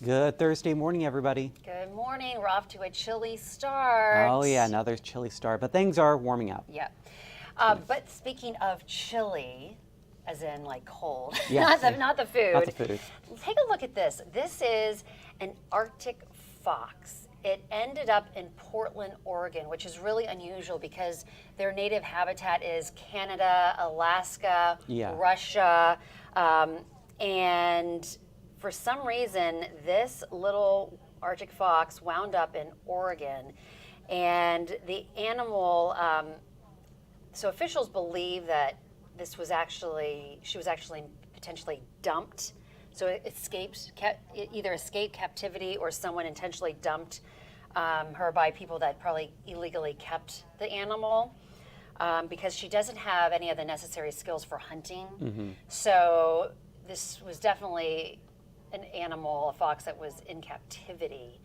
Good Thursday morning, everybody. Good morning. We're off to a chilly start. Oh yeah, another chilly start, but things are warming up. Yeah. But speaking of chilly, as in like cold, Yes. not the food. Not the food. Take a look at this. This is an Arctic fox. It ended up in Portland, Oregon, which is really unusual because their native habitat is Canada, Alaska, Yeah. Russia, and for some reason, this little Arctic fox wound up in Oregon, and the animal. So officials believe that she was actually potentially dumped. So it either escaped captivity or someone intentionally dumped her by people that probably illegally kept the animal, because she doesn't have any of the necessary skills for hunting. Mm-hmm. So this was definitely an animal, a fox that was in captivity,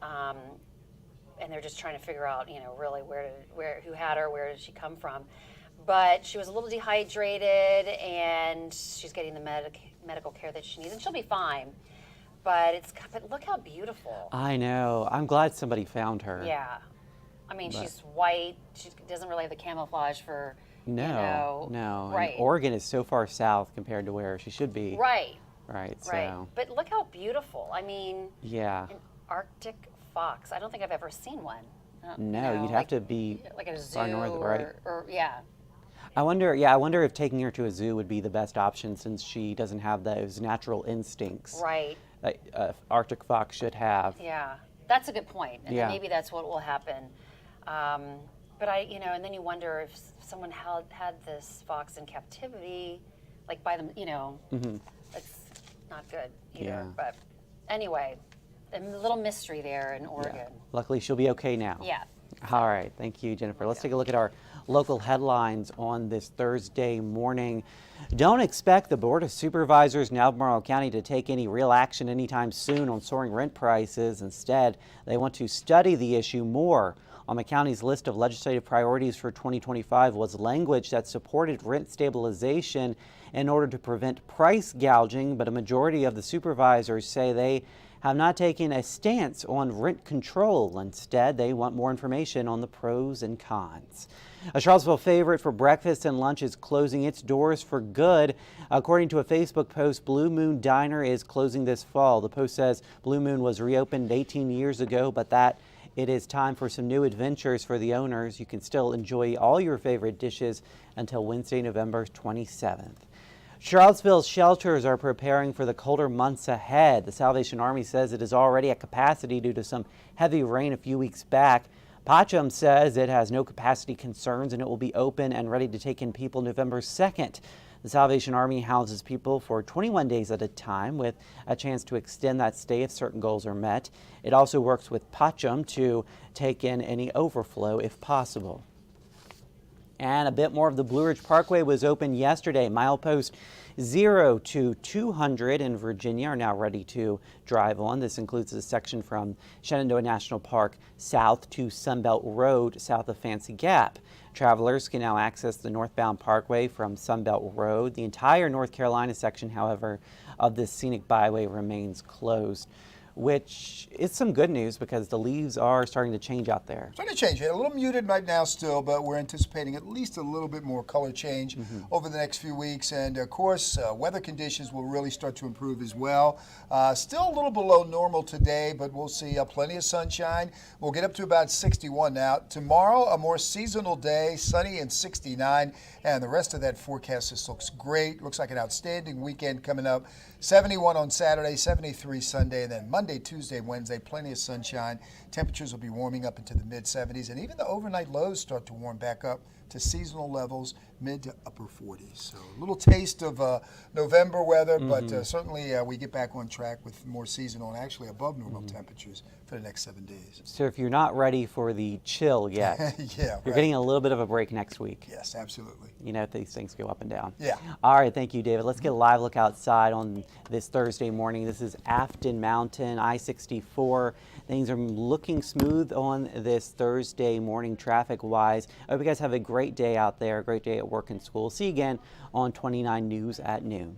and they're just trying to figure out, really who had her, where did she come from. But she was a little dehydrated, and she's getting the medical care that she needs, and she'll be fine. But look how beautiful. I know. I'm glad somebody found her. Yeah. I mean, she's white. She doesn't really have the camouflage for, No. Right. And Oregon is so far south compared to where she should be. Right. Right. Right. So. But look how beautiful. I mean, Yeah. an Arctic fox. I don't think I've ever seen one. No, you'd have to be like at a zoo far north, right? or yeah. I wonder if taking her to a zoo would be the best option since she doesn't have those natural instincts Right. that Arctic fox should have. Yeah. That's a good point. And Yeah. then maybe that's what will happen. But and then you wonder if someone had this fox in captivity, like by them, Mm-hmm. it's not good either. Yeah. But anyway, a little mystery there in Oregon. Yeah. Luckily, she'll be okay now. Yeah. All right. Thank you, Jennifer. Let's take a look at our local headlines on this Thursday morning. Don't expect the Board of Supervisors in Albemarle County to take any real action anytime soon on soaring rent prices. Instead, they want to study the issue more. On the county's list of legislative priorities for 2025 was language that supported rent stabilization in order to prevent price gouging, but a majority of the supervisors say they have not taken a stance on rent control. Instead, they want more information on the pros and cons. A Charlottesville favorite for breakfast and lunch is closing its doors for good. According to a Facebook post, Blue Moon Diner is closing this fall. The post says Blue Moon was reopened 18 years ago, but that it is time for some new adventures for the owners. You can still enjoy all your favorite dishes until Wednesday, November 27th. Charlottesville's shelters are preparing for the colder months ahead. The Salvation Army says it is already at capacity due to some heavy rain a few weeks back. Pacham says it has no capacity concerns and it will be open and ready to take in people November 2nd. The Salvation Army houses people for 21 days at a time with a chance to extend that stay if certain goals are met. It also works with Pacham to take in any overflow if possible. And a bit more of the Blue Ridge Parkway was open yesterday. Mileposts 0 to 200 in Virginia are now ready to drive on. This includes the section from Shenandoah National Park south to Sunbelt Road south of Fancy Gap. Travelers can now access the northbound parkway from Sunbelt Road. The entire North Carolina section, however, of this scenic byway remains closed, which is some good news because the leaves are starting to change out there. Starting to change. A little muted right now still, but we're anticipating at least a little bit more color change over the next few weeks. And of course, weather conditions will really start to improve as well. Still a little below normal today, but we'll see plenty of sunshine. We'll get up to about 61 now. Tomorrow, a more seasonal day, sunny and 69. And the rest of that forecast just looks great. Looks like an outstanding weekend coming up. 71 on Saturday, 73 Sunday, and then Monday, Tuesday, Wednesday, plenty of sunshine. Temperatures will be warming up into the mid-70s, and even the overnight lows start to warm back up to seasonal levels, mid to upper 40s. So a little taste of November weather, but certainly we get back on track with more seasonal and actually above normal temperatures for the next 7 days. So if you're not ready for the chill yet, Yeah, you're getting a little bit of a break next week. Yes, absolutely. These things go up and down. Yeah. All right, thank you, David. Let's get a live look outside on this Thursday morning. This is Afton Mountain, I-64. Things are looking smooth on this Thursday morning traffic-wise. I hope you guys have a great day out there, a great day at work and school. See you again on 29 News at noon.